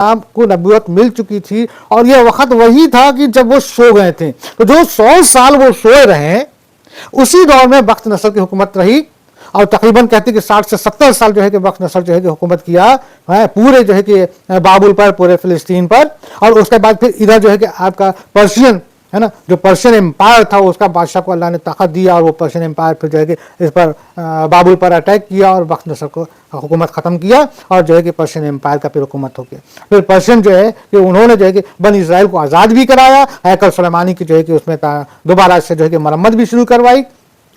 आप को नबूवत मिल चुकी थी और यह वक्त वही था कि जब वो सो गए थे। तो जो 100 साल वो सोए रहे, उसी दौर में बख्त नसर की हुकूमत रही और तकरीबन कहते कि 60 से 70 साल जो है कि बख्त नसर जो है कि हुकूमत किया है पूरे जो है कि बाबुल पर, पूरे फिलिस्तीन पर। और उसके बाद फिर इधर जो है कि आपका पर्शियन है ना, जो पर्शियन एम्पायर था उसका बादशाह को अल्लाह ने ताकत दिया और वो पर्शियन एम्पायर फिर जो है कि इस पर बाबुल पर अटैक किया और बख्त नसर को हुकूमत ख़त्म किया और जो है कि पर्शियन एम्पायर का फिर हुकूमत हो गया। फिर पर्शियन जो है कि उन्होंने जो है कि बन इसराइल को आज़ाद भी कराया, हैकल सुलेमानी की जो है कि उसमें दोबारा से जो है कि मरम्मत भी शुरू करवाई,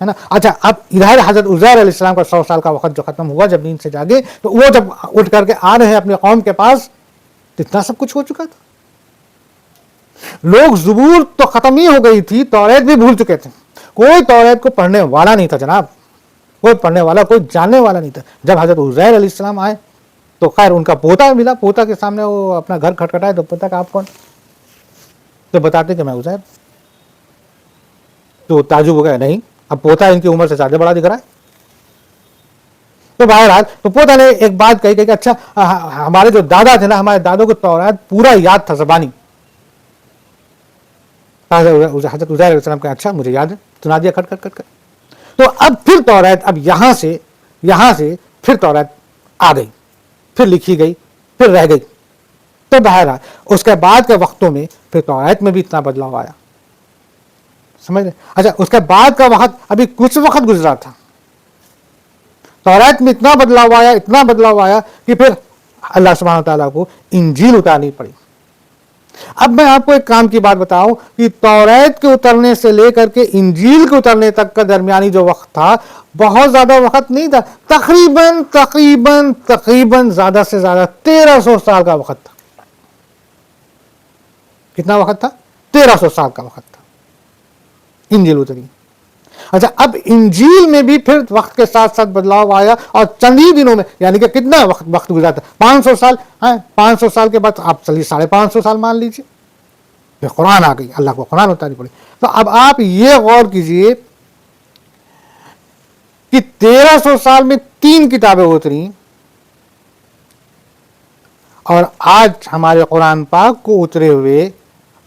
है ना। अच्छा, अब इधर हज़रत उज़ैर अलैहिस्सलाम का 100 साल का वक्त जो ख़त्म हुआ जब नींद से जागे, तो वो जब उठ करके आ रहे हैं अपने कौम के पास, तो इतना सब कुछ हो चुका था। लोग ज़बूर तो ख़त्म ही हो गई थी, तौरात भी भूल चुके थे। कोई तौरात को पढ़ने वाला नहीं था जनाब, कोई पढ़ने वाला, कोई जानने वाला नहीं था। जब हज़रत उज़ैर अलैहिस्सलाम आए तो खैर उनका पोता मिला, पोता के सामने वो अपना घर खटखटाए तो पोता का आप कौन, तो बताते कि मैं उज़ैर। तो ताजुब हो गया, नहीं अब पोता इनकी उम्र से ज़्यादा बड़ा दिख रहा है। तो बहरहाल तो पोता ने एक बात कही कि अच्छा हमारे जो दादा थे ना, हमारे दादों को तौरात पूरा याद था ज़बानी। हज़रत उज़ैर अलैहिस्सलाम का अच्छा मुझे याद है, सुना दिया खट खट खट खट। तो अब फिर तौरात, अब यहाँ से फिर तौरात आ गई, फिर लिखी गई, फिर रह गई। तो बहरहाल उसके बाद के वक्तों में फिर तौरात में भी इतना बदलाव आया, समझ रहे। अच्छा, उसके बाद का वक्त अभी कुछ वक्त गुजरा था, तौरात में इतना बदलाव आया कि फिर अल्लाह सुब्हानहू व तआला को इंजील उतारनी पड़ी। अब मैं आपको एक काम की बात बताऊं कि तौरात के उतरने से लेकर के इंजील के उतरने तक का दरमियानी जो वक्त था, बहुत ज्यादा वक्त नहीं था, तकरीबन ज्यादा से ज्यादा 1300 साल का वक्त था। कितना वक्त था? 1300 साल का वक्त था इंजील उतरी। अच्छा, अब इंजील में भी फिर वक्त के साथ साथ बदलाव आया और चंद ही दिनों में, यानी कि कितना वक्त गुजरा था, 500 साल है। 500 साल के बाद आप चलिए 550 साल मान लीजिए, फिर कुरान आ गई, अल्लाह को कुरान उतारनी पड़ी। तो अब आप ये गौर कीजिए कि 1300 साल में 3 किताबें उतरी और आज हमारे कुरान पाक को उतरे हुए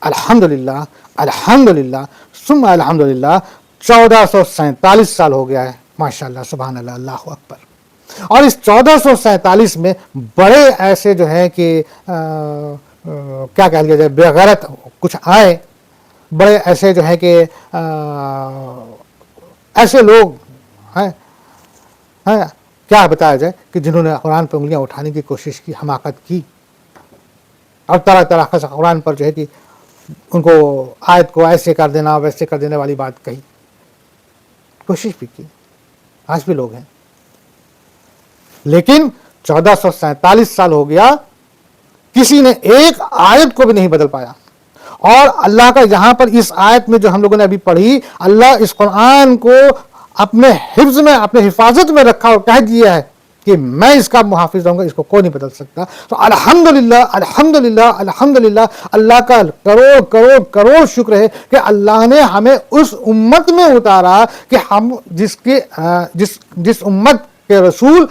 अल्हम्दुलिल्लाह अल्हम्दुलिल्लाह सुम्मा अल्हम्दुलिल्लाह 1447 साल हो गया है। माशाअल्लाह, सुभान अल्लाह, अल्लाहु अकबर। और इस 1447 में बड़े ऐसे जो है कि क्या कह लिया जाए, बेगैरत कुछ आए, बड़े ऐसे जो है कि ऐसे लोग हैं क्या बताया जाए कि जिन्होंने कुरान पर उंगलियां उठाने की कोशिश की, हमाकत की और तरह तरह का कुरान पर जो है कि उनको आयत को ऐसे कर देना वैसे कर देने वाली बात कही, कोशिश भी की, आज भी लोग हैं। लेकिन 1447 साल हो गया, किसी ने एक आयत को भी नहीं बदल पाया। और अल्लाह का यहां पर इस आयत में जो हम लोगों ने अभी पढ़ी, अल्लाह इस कुरान को अपने हिफ्ज में, अपने हिफाजत में रखा और कह दिया है कि मैं इसका मुहाफिज रहूंगा, इसको कोई नहीं बदल सकता। तो अल्हम्दुलिल्लाह अल्हम्दुलिल्लाह अल्हम्दुलिल्लाह, अल्लाह का करोड़ करोड़ करोड़ शुक्र है कि अल्लाह ने हमें उस उम्मत में उतारा कि हम जिस उम्मत के रसूल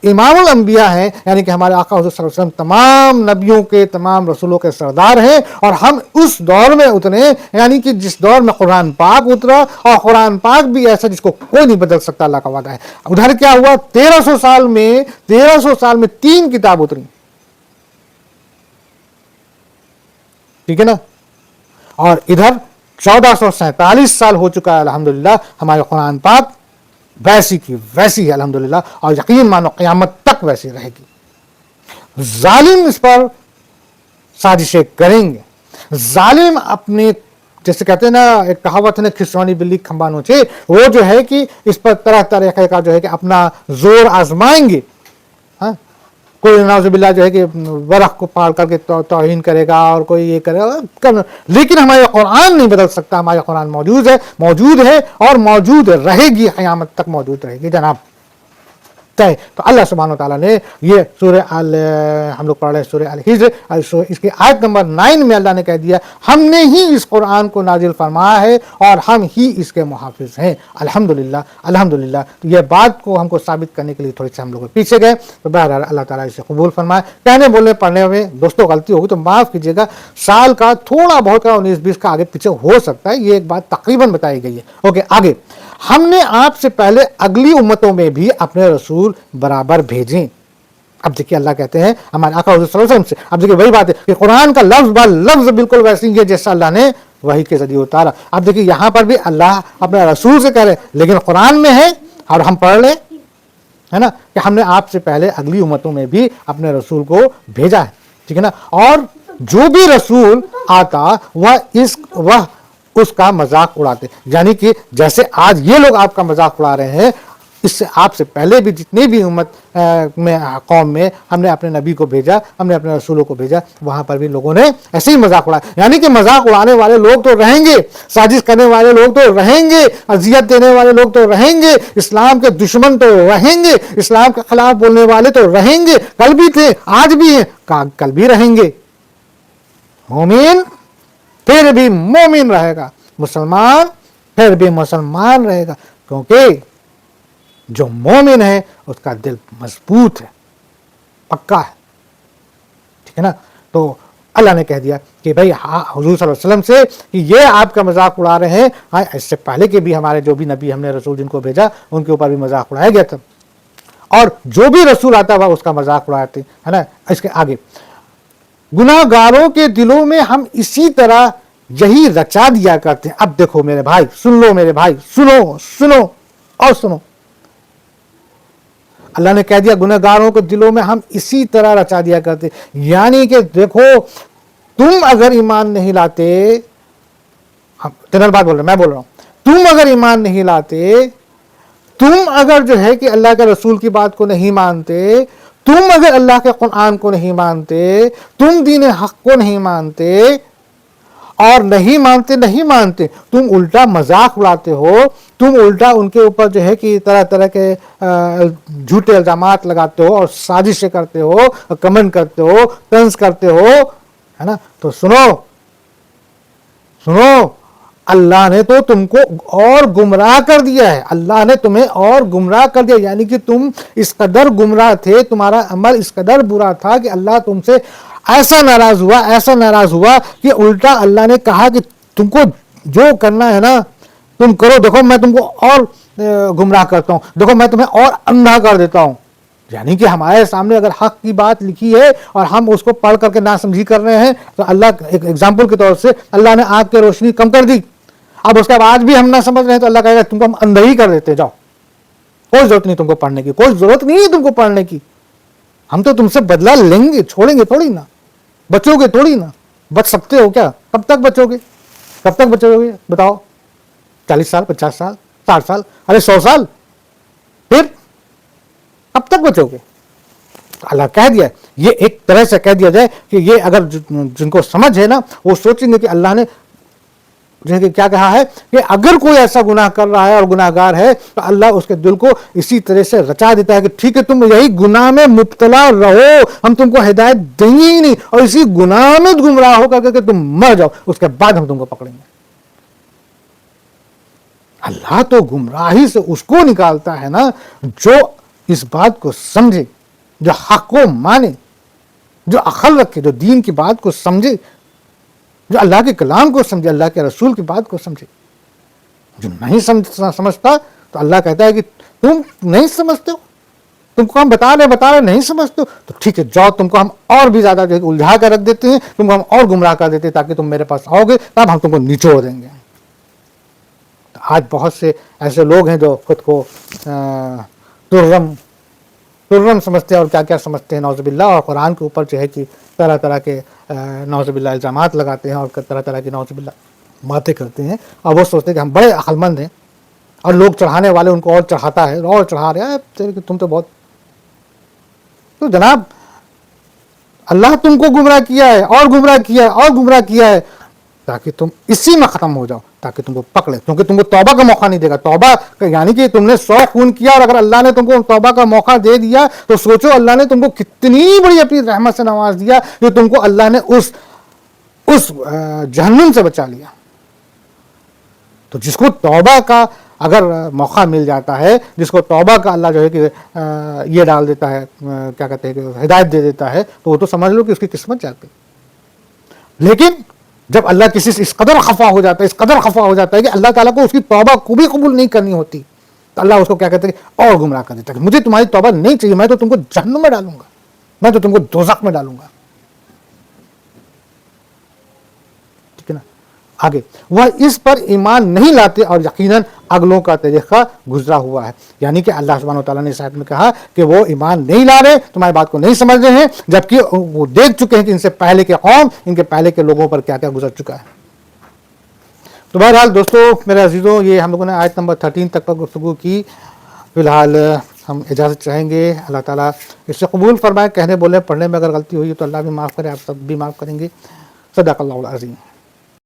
इमामुल अंबिया हैं, यानी कि हमारे आका हुज़ूर सल्लल्लाहु अलैहि वसल्लम तमाम नबियों के, तमाम रसूलों के सरदार हैं। और हम उस दौर में उतरे, यानी कि जिस दौर में कुरान पाक उतरा, और कुरान पाक भी ऐसा जिसको कोई नहीं बदल सकता, अल्लाह का वादा है। उधर क्या हुआ, 1300 साल में 3 किताब उतरी, ठीक है ना। और इधर 1447 साल हो चुका है, अल्हम्दुलिल्लाह हमारे कुरान पाक वैसी की वैसी है अल्हम्दुलिल्लाह, और यकीन मानो क़यामत तक वैसी रहेगी। जालिम इस पर साजिशें करेंगे, जालिम अपने, जैसे कहते हैं ना, एक कहावत है ना, खिसवानी बिल्ली खंबा नोचे, वो जो है कि इस पर तरह तरह का जो है कि अपना जोर आजमाएंगे। हाँ, कोई नाउज़ुबिल्लाह जो है कि वरख को पार करके तौहीन करेगा और कोई ये करेगा, लेकिन हमारा कुरान नहीं बदल सकता। हमारा कुरान मौजूद है और मौजूद रहेगी, क़यामत तक मौजूद रहेगी जनाब। तय। तो अल्लाह सुब्हानहू तआला ने ये सूरह हम लोग पढ़ रहे हैं सूरह अल हिज्र, इसकी आयत नंबर 9 में अल्लाह ने कह दिया हमने ही इस कुरान को नाजिल फरमाया है और हम ही इसके मुहाफिज हैं। अल्हम्दुलिल्लाह, अल्हम्दुलिल्लाह। तो ये बात को हमको साबित करने के लिए थोड़ी सी हम लोग पीछे गए। तो बहरहाल अल्लाह ताला इसे कबूल फरमाए। कहने बोलने पढ़ने में दोस्तों गलती होगी तो माफ़ कीजिएगा, साल का थोड़ा बहुत का 19-20 का आगे पीछे हो सकता है, ये एक बात तकरीबन बताई गई है। ओके, आगे हमने आपसे पहले अगली उम्मतों में भी अपने रसूल बराबर भेजें। अब देखिए अल्लाह कहते हैं हमारे आका हुज़ूर सल्लल्लाहु अलैहि वसल्लम से, अब देखिए वही बात है कि कुरान का लफ्ज़ ब लफ्ज़ बिल्कुल वैसे ही है जैसा अल्लाह ने वही के जरिए उतारा। अब देखिए यहाँ पर भी अल्लाह अपने रसूल से कह रहे, लेकिन कुरान में है और हम पढ़ लें, है ना, कि हमने आपसे पहले अगली उम्मतों में भी अपने रसूल को भेजा है, ठीक है ना। और जो भी रसूल आता वह उसका मजाक उड़ाते, यानी कि जैसे आज ये लोग आपका मजाक उड़ा रहे हैं, इससे आपसे पहले भी जितनी भी उम्मत में कौम में हमने अपने नबी को भेजा, हमने अपने रसूलों को भेजा, वहाँ पर भी लोगों ने ऐसे ही मजाक उड़ाया। यानी कि मजाक उड़ाने वाले लोग तो रहेंगे, साजिश करने वाले लोग तो रहेंगे, अजियत देने वाले लोग तो रहेंगे, इस्लाम के दुश्मन तो रहेंगे, इस्लाम के खिलाफ बोलने वाले तो रहेंगे, कल भी थे, आज भी हैं, कल भी रहेंगे। मोमिन फिर भी मोमिन रहेगा, मुसलमान फिर भी मुसलमान रहेगा, क्योंकि जो मोमिन है उसका दिल मजबूत है, पक्का है, ठीक है ना। तो अल्लाह ने कह दिया कि भाई हुजूर सल्लल्लाहु अलैहि वसल्लम से कि ये आपका मजाक उड़ा रहे हैं। हाँ, इससे पहले के भी हमारे जो भी नबी हमने रसूल जिनको भेजा उनके ऊपर भी मजाक उड़ाया गया था, और जो भी रसूल आता हुआ उसका मजाक उड़ाते, है ना। इसके आगे गुनाहगारों के दिलों में हम इसी तरह यही रचा दिया करते हैं। अब देखो मेरे भाई, सुन लो मेरे भाई, सुनो सुनो और सुनो। अल्लाह ने कह दिया गुनहगारों के दिलों में हम इसी तरह रचा दिया करते, यानी कि देखो तुम अगर ईमान नहीं लाते, हम जनरल बात बोल रहे, मैं बोल रहा हूं, तुम अगर ईमान नहीं लाते, तुम अगर जो है कि अल्लाह के रसूल की बात को नहीं मानते, तुम अगर अल्लाह के कुरान को नहीं मानते, तुम दीन हक को नहीं मानते, और नहीं मानते तुम उल्टा मजाक उड़ाते हो, तुम उल्टा उनके ऊपर जो है कि तरह तरह के झूठे इल्जामात लगाते हो और साजिशें करते हो, कमेंट करते हो, तंज करते हो, है ना। तो सुनो सुनो, अल्लाह ने तो तुमको और गुमराह कर दिया है, अल्लाह ने तुम्हें और गुमराह कर दिया, यानी कि तुम इस कदर गुमराह थे, तुम्हारा अमल इस कदर बुरा था कि अल्लाह तुमसे ऐसा नाराज हुआ कि उल्टा अल्लाह ने कहा कि तुमको जो करना है ना तुम करो, देखो मैं तुमको और गुमराह करता हूं, देखो मैं तुम्हें और अंधा कर देता हूं। यानी कि हमारे सामने अगर हक की बात लिखी है और हम उसको पढ़ करके ना समझी कर रहे हैं, तो अल्लाह एक एग्जाम्पल के तौर से अल्लाह ने आग की रोशनी कम कर दी, अब उसके बाद भी हम ना समझ रहे हैं तो अल्लाह कहेगा तुमको हम अंधा ही कर देते, जाओ, कोई जरूरत नहीं तुमको पढ़ने की, कोई जरूरत नहीं है तुमको पढ़ने की, हम तो तुमसे बदला लेंगे, छोड़ेंगे थोड़ी ना, बचोगे थोड़ी ना, बच सकते हो क्या? कब तक बचोगे, कब तक बचोगे बताओ? 40 साल, 50 साल, 60 साल, अरे 100 साल, फिर कब तक बचोगे? अल्लाह कह दिया, ये एक तरह से कह दिया जाए कि ये अगर जिनको समझ है ना वो सोचेंगे कि अल्लाह ने क्या कहा है कि अगर कोई ऐसा गुनाह कर रहा है और गुनाहगार है तो अल्लाह उसके दिल को इसी तरह से रचा देता है कि ठीक है तुम यही गुनाह में मुब्तला रहो, हम तुमको हिदायत देंगे ही नहीं, और इसी गुनाह में गुमराह होकर करके तुम मर जाओ, उसके बाद हम तुमको पकड़ेंगे। अल्लाह तो गुमराही से उसको निकालता है ना जो इस बात को समझे, जो हक को माने, जो अकल रखे, जो दीन की बात को समझे, जो अल्लाह के कलाम को समझे, अल्लाह के रसूल की बात को समझे। जो नहीं समझता तो अल्लाह कहता है कि तुम नहीं समझते हो, तुमको हम बता रहे नहीं समझते हो, तो ठीक है जाओ, तुमको हम और भी ज्यादा उलझा कर रख देते हैं, तुमको हम और गुमराह कर देते हैं ताकि तुम मेरे पास आओगे तब हम तुमको निचोड़ देंगे। तो आज बहुत से ऐसे लोग हैं जो खुद को तुर्रम समझते हैं और क्या क्या समझते हैं नौज़ुबिल्लाह, और कुरान के ऊपर जो है कि तरह तरह के नौज़ुबिल्लाह इल्ज़ामात लगाते हैं और तरह तरह की नौज़ुबिल्लाह बातें करते हैं, और वो सोचते हैं कि हम बड़े अक्लमंद हैं और लोग चढ़ाने वाले उनको और चढ़ाता है और चढ़ा रहे हैं, तुम तो बहुत, तो जनाब अल्लाह तुमको गुमराह किया है और गुमराह किया है और गुमराह किया है ताकि तुम इसी में ख़त्म हो जाओ, تاکہ تم کو پکڑے، کیونکہ تم کو توبہ کا موقع نہیں دے گا. توبہ یعنی کہ تم نے 100 خون کیا اور اگر اللہ نے تم کو توبہ کا موقع دے دیا تو سوچو اللہ نے تم کو کتنی بڑی اپنی رحمت سے نواز دیا کہ تم کو اللہ نے اس جہنم سے بچا لیا. تو جس کو توبہ کا اگر موقع مل جاتا ہے، جس کو توبہ کا اللہ جو ہے کہ یہ ڈال دیتا ہے، کیا کہتے ہیں کہ ہدایت دے دیتا ہے، تو وہ تو سمجھ لو کہ اس کی قسمت جاتی. لیکن جب اللہ کسی سے اس قدر خفا ہو جاتا ہے، اس قدر خفا ہو جاتا ہے کہ اللہ تعالیٰ کو اس کی توبہ کو بھی قبول نہیں کرنی ہوتی، تو اللہ اس کو کیا کہتے ہیں کہ اور گمراہ کر دیتا ہے کہ مجھے تمہاری توبہ نہیں چاہیے، میں تو تم کو جہنم میں ڈالوں گا، میں تو تم کو دوزخ میں ڈالوں گا. ٹھیک ہے نا. آگے وہ اس پر ایمان نہیں لاتے اور یقیناً اگلوں کا طریقہ گزرا ہوا ہے. یعنی کہ اللہ سبحانہ و تعالیٰ نے اس آیت میں کہا کہ وہ ایمان نہیں لا رہے، تمہاری بات کو نہیں سمجھ رہے ہیں، جبکہ وہ دیکھ چکے ہیں کہ ان سے پہلے کے قوم، ان کے پہلے کے لوگوں پر کیا کیا گزر چکا ہے. تو بہرحال دوستو میرے عزیزوں، یہ ہم لوگوں نے آیت نمبر 13 تک پر گفتگو کی. فی الحال ہم اجازت چاہیں گے. اللہ تعالیٰ اس سے قبول فرمائے. کہنے بولے پڑھنے میں اگر غلطی ہوئی تو اللہ بھی معاف کرے، آپ سب بھی معاف کریں گے. صدق اللہ العظیم.